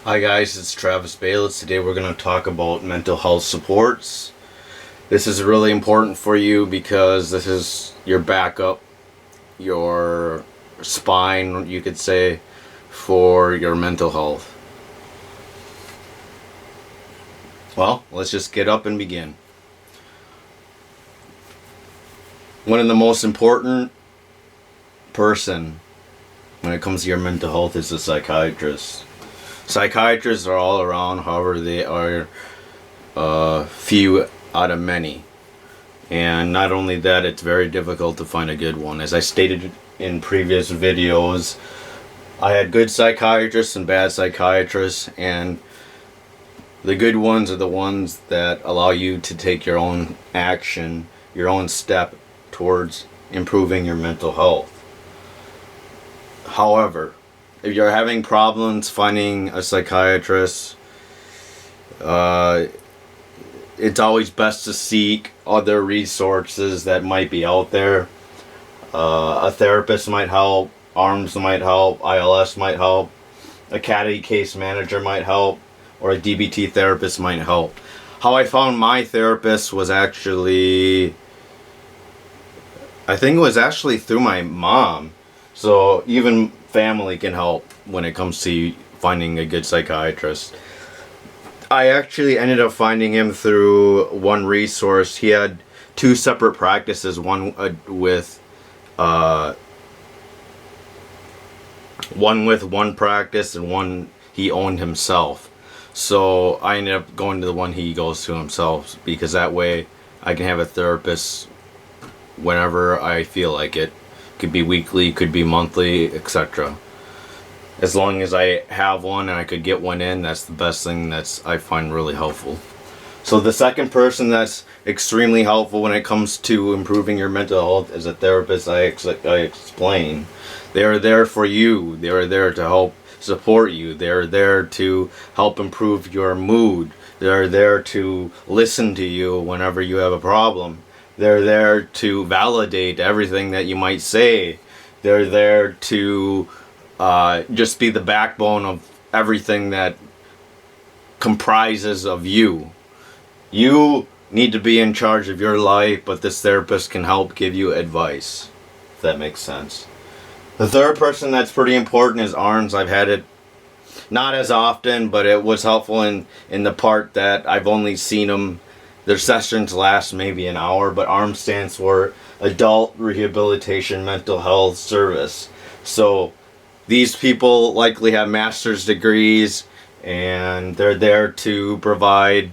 Hi guys, it's Travis Bayless. Today we're going to talk about mental health supports. This is really important for you because this is your backup, your spine, you could say, for your mental health. Well, let's just get up and begin. One of the most important person when it comes to your mental health is a psychiatrist. Psychiatrists are all around, however, they are few out of many. And not only that, it's very difficult to find a good one. As I stated in previous videos, I had good psychiatrists and bad psychiatrists, and the good ones are the ones that allow you to take your own action, your own step towards improving your mental health. However, if you're having problems finding a psychiatrist, it's always best to seek other resources that might be out there. A therapist might help, ARMS might help, ILS might help, a CADI case manager might help, or a DBT therapist might help. How I found my therapist was actually, I think it was actually through my mom. So even family can help when it comes to finding a good psychiatrist. I actually ended up finding him through one resource. He had two separate practices, one with one practice and one he owned himself. So I ended up going to the one he goes to himself, because that way I can have a therapist whenever I feel like it. Could be weekly, could be monthly, etc. As long as I have one and I could get one in, that's the best thing I find really helpful. So the second person that's extremely helpful when it comes to improving your mental health is a therapist. I explain. They are there for you. They are there to help support you. They are there to help improve your mood. They are there to listen to you whenever you have a problem. They're there to validate everything that you might say. They're there to just be the backbone of everything that comprises of you. You need to be in charge of your life, but this therapist can help give you advice, if that makes sense. The third person that's pretty important is ARMS. I've had it not as often, but it was helpful in the part that I've only seen them. Their sessions last maybe an hour, but ARMS stands for Adult Rehabilitation Mental Health Service. So these people likely have master's degrees, and they're there to provide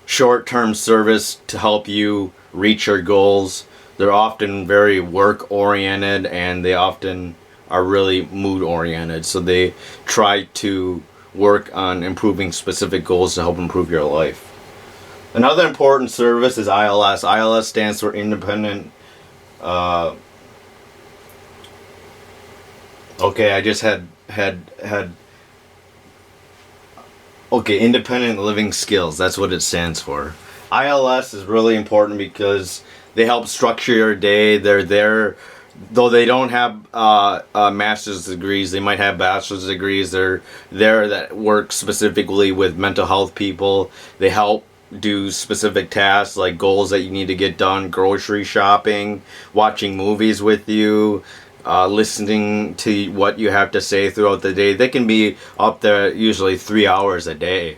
short-term service to help you reach your goals. They're often very work-oriented, and they often are really mood-oriented. So they try to work on improving specific goals to help improve your life. Another important service is ILS. ILS stands for Independent. Independent Living Skills. That's what it stands for. ILS is really important because they help structure your day. They're there, though they don't have master's degrees. They might have bachelor's degrees. They're there that work specifically with mental health people. They help do specific tasks like goals that you need to get done, grocery shopping, watching movies with you, listening to what you have to say throughout the day. They can be up there usually 3 hours a day,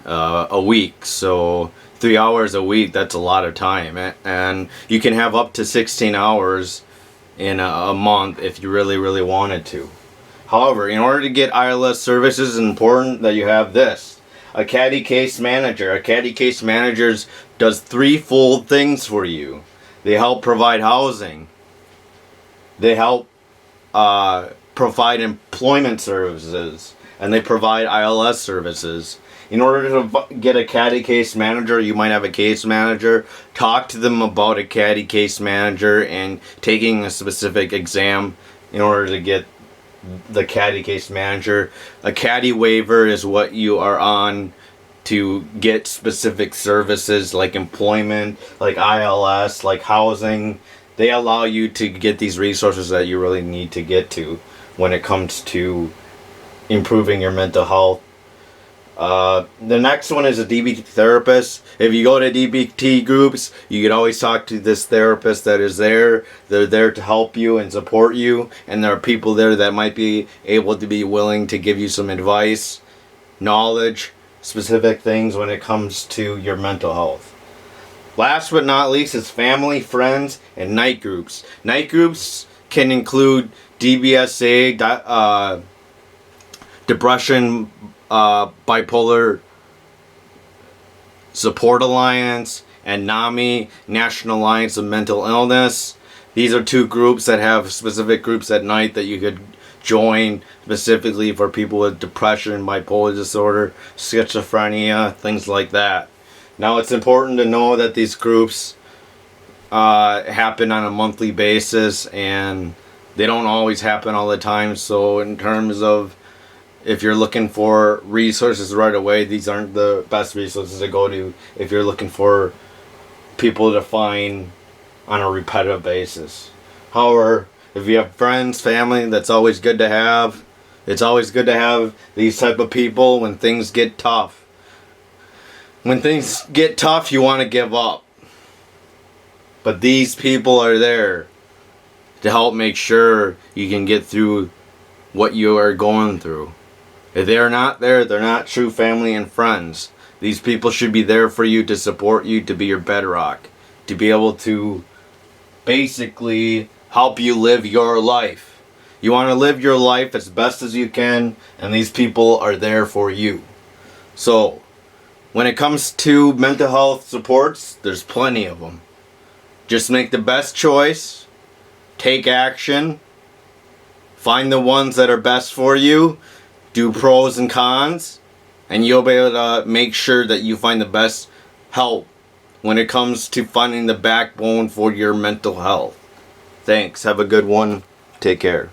a week. So 3 hours a week, that's a lot of time. And you can have up to 16 hours in a month if you really, really wanted to. However, in order to get ILS services, it's important that you have this. A CADI case manager. A CADI case manager does threefold things for you. They help provide housing. They help provide employment services. And they provide ILS services. In order to get a CADI case manager, you might have a case manager. Talk to them about a CADI case manager and taking a specific exam in order to get the CADI case manager. A CADI waiver is what you are on to get specific services like employment, like ILS, like housing. They allow you to get these resources that you really need to get to when it comes to improving your mental health. The next one is a DBT therapist. If you go to DBT groups, you can always talk to this therapist that is there. They're there to help you and support you, and there are people there that might be able to be willing to give you some advice, knowledge, specific things when it comes to your mental health. Last but not least is family, friends, and night groups. Night groups can include DBSA, Depression, Bipolar Support Alliance, and NAMI, National Alliance of Mental Illness. These are two groups that have specific groups at night that you could join specifically for people with depression, bipolar disorder, schizophrenia, things like that. Now it's important to know that these groups happen on a monthly basis, and they don't always happen all the time. So in terms of if you're looking for resources right away, these aren't the best resources to go to if you're looking for people to find on a repetitive basis. However, if you have friends, family, that's always good to have. It's always good to have these type of people when things get tough. When things get tough, you want to give up. But these people are there to help make sure you can get through what you are going through. If they are not there, they're not true family and friends. These people should be there for you, to support you, to be your bedrock, to be able to basically help you live your life. You want to live your life as best as you can, and these people are there for you. So, when it comes to mental health supports, there's plenty of them. Just make the best choice, take action, find the ones that are best for you, do pros and cons, and you'll be able to make sure that you find the best help when it comes to finding the backbone for your mental health. Thanks. Have a good one. Take care.